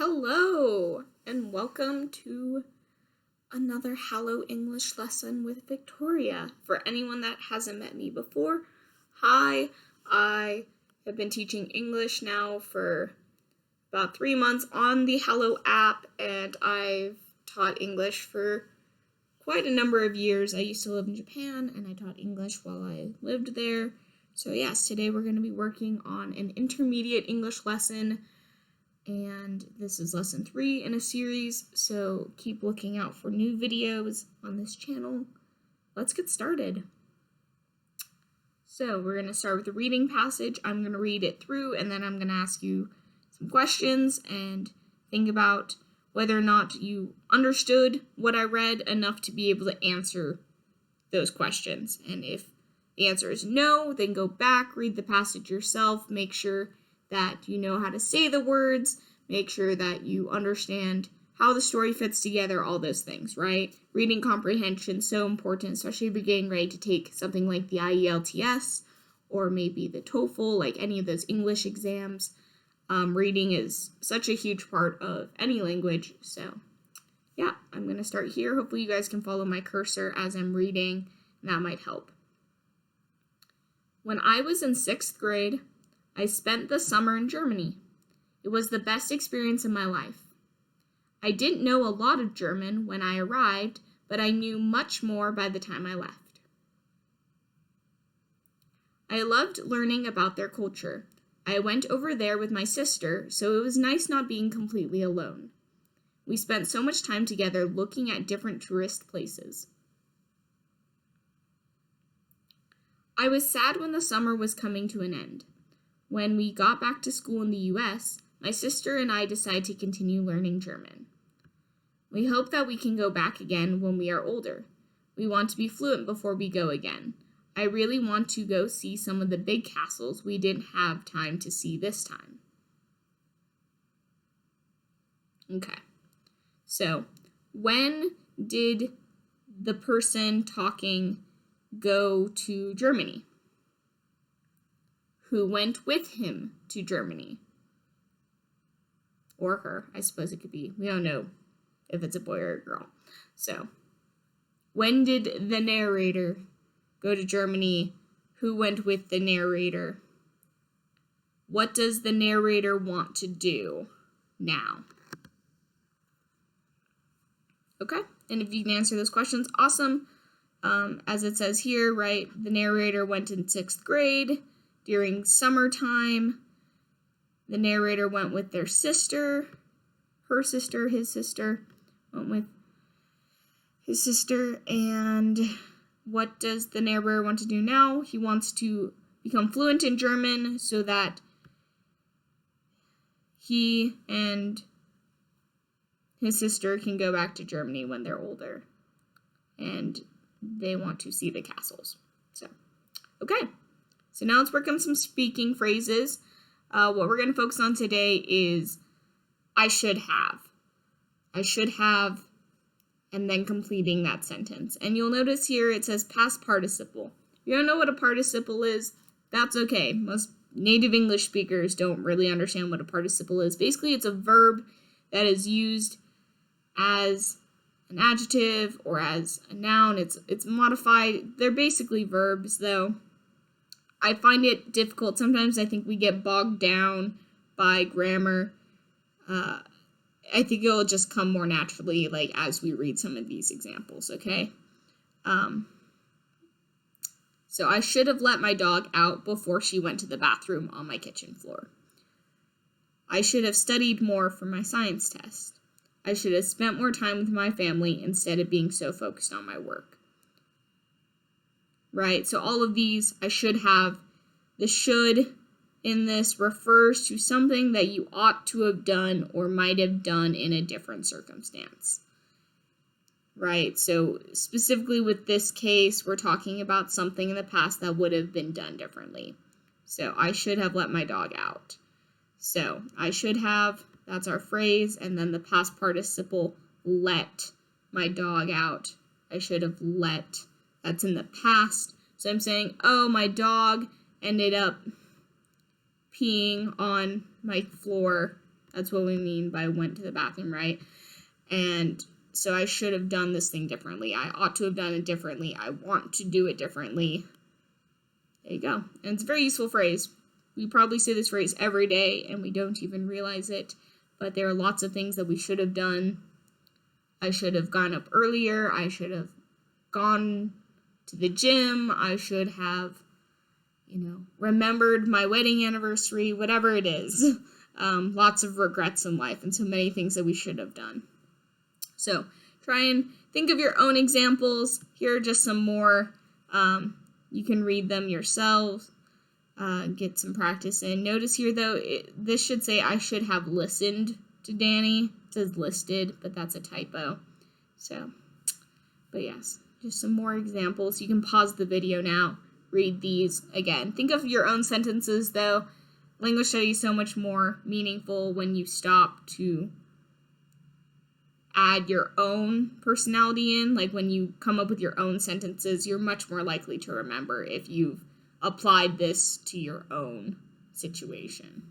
Hello, and welcome to another Hallo English lesson with Victoria. For anyone that hasn't met me before, hi, I have been teaching English now for about 3 months on the Hallo app, and I've taught English for quite a number of years. I used to live in Japan, and I taught English while I lived there. So yes, today we're going to be working on an intermediate English lesson, and this is lesson 3 in a series, so keep looking out for new videos on this channel. Let's get started. So we're going to start with the reading passage. I'm going to read it through, and then I'm going to ask you some questions and think about whether or not you understood what I read enough to be able to answer those questions. And if the answer is no, then go back, read the passage yourself, make sure that you know how to say the words, make sure that you understand how the story fits together, all those things, right? Reading comprehension, so important, especially if you're getting ready to take something like the IELTS or maybe the TOEFL, like any of those English exams. Reading is such a huge part of any language, so yeah, I'm going to start here. Hopefully you guys can follow my cursor as I'm reading, and that might help. When I was in 6th grade, I spent the summer in Germany. It was the best experience of my life. I didn't know a lot of German when I arrived, but I knew much more by the time I left. I loved learning about their culture. I went over there with my sister, so it was nice not being completely alone. We spent so much time together looking at different tourist places. I was sad when the summer was coming to an end. When we got back to school in the US, my sister and I decided to continue learning German. We hope that we can go back again when we are older. We want to be fluent before we go again. I really want to go see some of the big castles we didn't have time to see this time. Okay, so when did the person talking go to Germany? Who went with him to Germany? Or her, I suppose it could be. We don't know if it's a boy or a girl. So, when did the narrator go to Germany? Who went with the narrator? What does the narrator want to do now? Okay, and if you can answer those questions, awesome. As it says here, right, the narrator went in 6th grade. During summertime, the narrator went with their sister, her sister, his sister, went with his sister, and what does the narrator want to do now? He wants to become fluent in German so that he and his sister can go back to Germany when they're older, and they want to see the castles. So, okay. So now let's work on some speaking phrases. What we're going to focus on today is I should have. I should have, and then completing that sentence. And you'll notice here it says past participle. If you don't know what a participle is, that's okay. Most native English speakers don't really understand what a participle is. Basically, it's a verb that is used as an adjective or as a noun. It's modified. They're basically verbs, though. I find it difficult. Sometimes I think we get bogged down by grammar. I think it'll just come more naturally, like, as we read some of these examples, okay? So I should have let my dog out before she went to the bathroom on my kitchen floor. I should have studied more for my science test. I should have spent more time with my family instead of being so focused on my work. Right, so all of these, I should have. The should in this refers to something that you ought to have done or might have done in a different circumstance. Right, so specifically with this case, we're talking about something in the past that would have been done differently. So I should have let my dog out. So I should have, that's our phrase, and then the past participle, let my dog out. I should have let. That's in the past. So I'm saying, oh, my dog ended up peeing on my floor That's what we mean by went to the bathroom, right? And so I should have done this thing differently. I ought to have done it differently. I want to do it differently. There you go. And it's a very useful phrase. We probably say this phrase every day and we don't even realize it. But there are lots of things that we should have done. I should have gone up earlier. I should have gone to the gym. I should have, remembered my wedding anniversary, whatever it is. Lots of regrets in life and so many things that we should have done. So try and think of your own examples. Here are just some more. You can read them yourselves, get some practice in. Notice here, though, this should say I should have listened to Danny. It says listed, but that's a typo. So, but yes, just some more examples. You can pause the video now, read these again. Think of your own sentences, though. Language study is so much more meaningful when you stop to add your own personality in. Like when you come up with your own sentences, you're much more likely to remember if you've applied this to your own situation.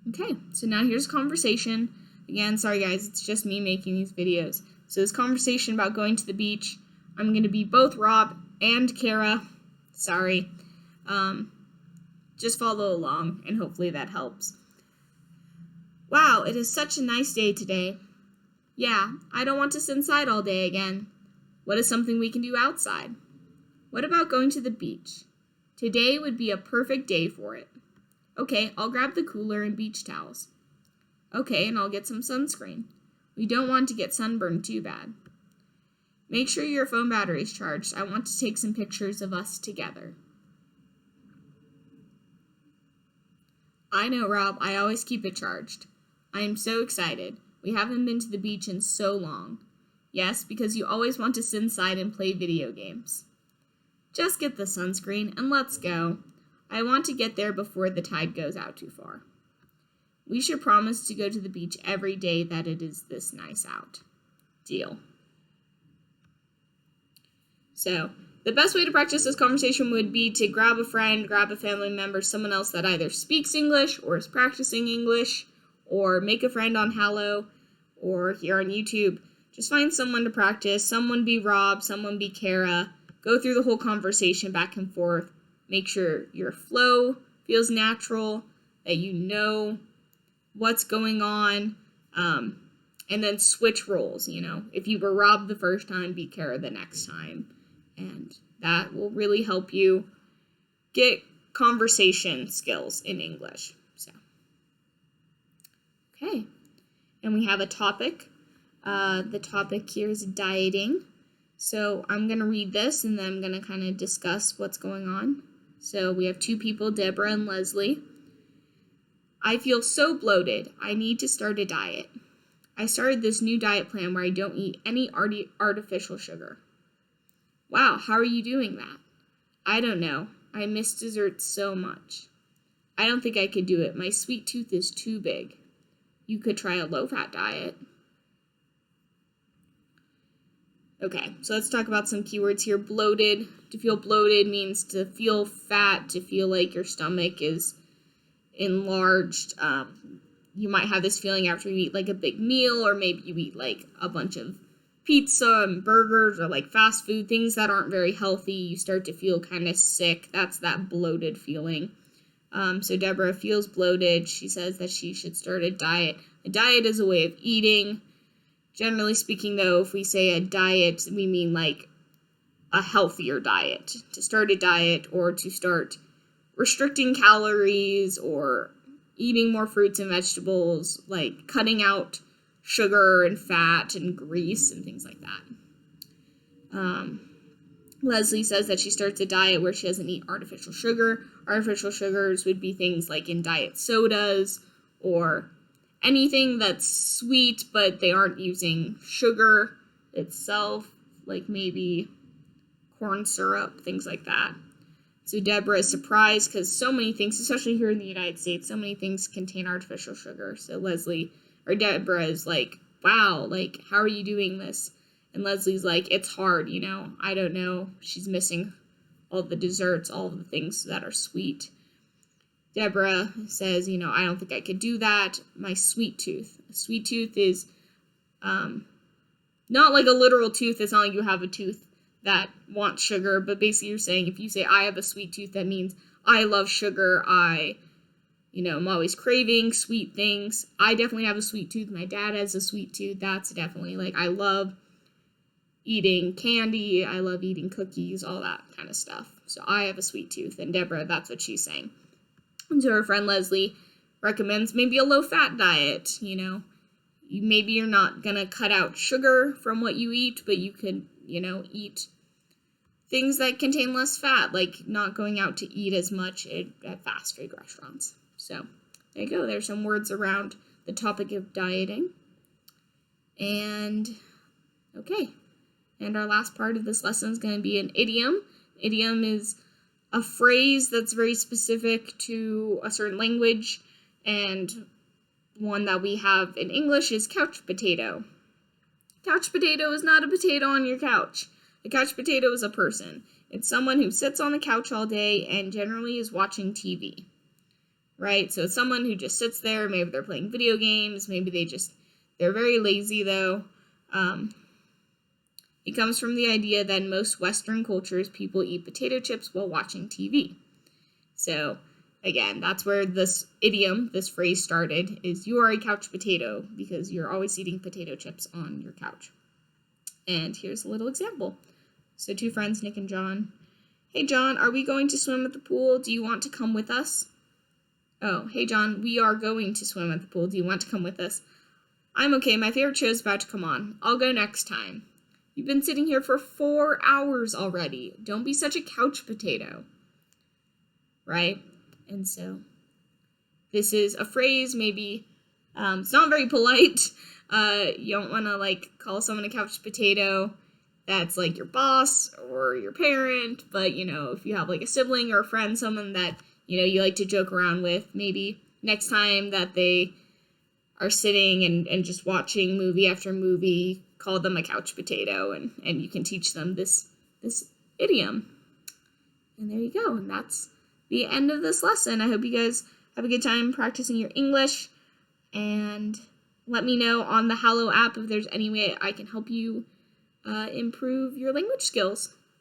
Okay, so now here's a conversation. Again, sorry guys, it's just me making these videos. So this conversation about going to the beach, I'm going to be both Rob and Kara. Sorry. Just follow along, and hopefully that helps. Wow, it is such a nice day today. Yeah, I don't want to sit inside all day again. What is something we can do outside? What about going to the beach? Today would be a perfect day for it. Okay, I'll grab the cooler and beach towels. Okay, and I'll get some sunscreen. We don't want to get sunburned too bad. Make sure your phone battery is charged. I want to take some pictures of us together. I know, Rob. I always keep it charged. I am so excited. We haven't been to the beach in so long. Yes, because you always want to sit inside and play video games. Just get the sunscreen and let's go. I want to get there before the tide goes out too far. We should promise to go to the beach every day that it is this nice out. Deal. So, the best way to practice this conversation would be to grab a friend, grab a family member, someone else that either speaks English or is practicing English, or make a friend on Hallo or here on YouTube. Just find someone to practice. Someone be Rob, someone be Kara. Go through the whole conversation back and forth. Make sure your flow feels natural, that you know what's going on, and then switch roles, If you were Rob the first time, be Kara the next time. And that will really help you get conversation skills in English. So, okay. And we have a topic. The topic here is dieting. So I'm going to read this and then I'm going to kind of discuss what's going on. So we have two people, Deborah and Leslie. I feel so bloated. I need to start a diet. I started this new diet plan where I don't eat any artificial sugar. Wow, how are you doing that? I don't know. I miss desserts so much. I don't think I could do it. My sweet tooth is too big. You could try a low-fat diet. Okay, so let's talk about some keywords here. Bloated. To feel bloated means to feel fat, to feel like your stomach is enlarged. You might have this feeling after you eat like a big meal, or maybe you eat like a bunch of pizza and burgers or like fast food, things that aren't very healthy. You start to feel kind of sick. That's that bloated feeling. So Deborah feels bloated. She says that she should start a diet. A diet is a way of eating. Generally speaking, though, if we say a diet, we mean like a healthier diet. To start a diet or to start restricting calories or eating more fruits and vegetables, like cutting out sugar and fat and grease and things like that. Leslie says that she starts a diet where she doesn't eat artificial sugar. Artificial sugars would be things like in diet sodas or anything that's sweet, but they aren't using sugar itself, like maybe corn syrup, things like that. So Deborah is surprised because so many things, especially here in the United States, so many things contain artificial sugar. So Deborah is like, wow, like, how are you doing this? And Leslie's like, it's hard, I don't know. She's missing all the desserts, all of the things that are sweet. Deborah says, I don't think I could do that. My sweet tooth. A sweet tooth is not like a literal tooth. It's not like you have a tooth that wants sugar, but basically you're saying if you say I have a sweet tooth, that means I love sugar. I'm always craving sweet things. I definitely have a sweet tooth. My dad has a sweet tooth. That's definitely I love eating candy. I love eating cookies, all that kind of stuff. So I have a sweet tooth. And Deborah, that's what she's saying. And so her friend Leslie recommends maybe a low-fat diet, Maybe you're not going to cut out sugar from what you eat, but you could, eat things that contain less fat, like not going out to eat as much at fast food restaurants. So there you go. There's some words around the topic of dieting. And, okay. And our last part of this lesson is going to be an idiom. Idiom is a phrase that's very specific to a certain language, and one that we have in English is couch potato. Couch potato is not a potato on your couch. A couch potato is a person. It's someone who sits on the couch all day and generally is watching TV, right? So it's someone who just sits there. Maybe they're playing video games. Maybe they're very lazy, though. It comes from the idea that in most Western cultures, people eat potato chips while watching TV. So, again, that's where this idiom, this phrase started, is you are a couch potato because you're always eating potato chips on your couch. And here's a little example. So 2 friends, Nick and John. Hey, John, are we going to swim at the pool? Do you want to come with us? Oh, hey, John, we are going to swim at the pool. Do you want to come with us? I'm okay. My favorite show is about to come on. I'll go next time. You've been sitting here for 4 hours already. Don't be such a couch potato. Right? And so this is a phrase, maybe it's not very polite. You don't want to call someone a couch potato that's your boss or your parent, but if you have a sibling or a friend, someone that you like to joke around with, maybe next time that they are sitting and just watching movie after movie, call them a couch potato, and you can teach them this idiom. And there you go. And that's the end of this lesson. I hope you guys have a good time practicing your English, and let me know on the Hallo app if there's any way I can help you improve your language skills.